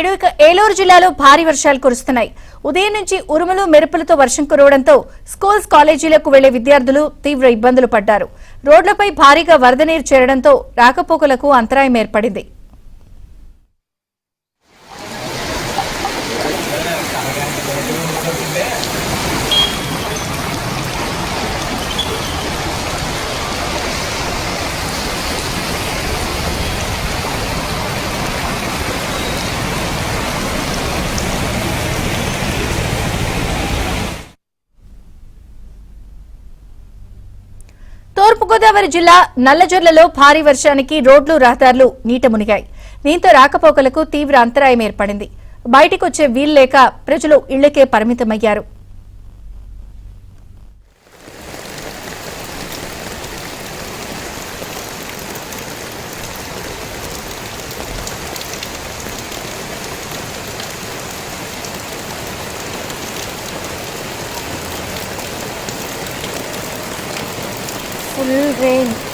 నాయుడు. ఇక ఏలూరు జిల్లాలో భారీ వర్షాలు కురుస్తున్నాయి. ఉదయం నుంచి ఉరుములు మెరుపులతో వర్షం కురవడంతో స్కూల్స్ కాలేజీలకు వెళ్లే విద్యార్థులు తీవ్ర ఇబ్బందులు పడ్డారు. రోడ్లపై భారీగా వరద నీరు చేరడంతో రాకపోకలకు అంతరాయం ఏర్పడింది. తూర్పుగోదావరి జిల్లా నల్లజర్లలో భారీ వర్షానికి రోడ్లు రహదారులు నీట మునిగాయి. దీంతో రాకపోకలకు తీవ్ర అంతరాయం ఏర్పడింది. బయటికొచ్చే వీల్లేక ప్రజలు ఇళ్లకే పరిమితమయ్యారు. Full rain.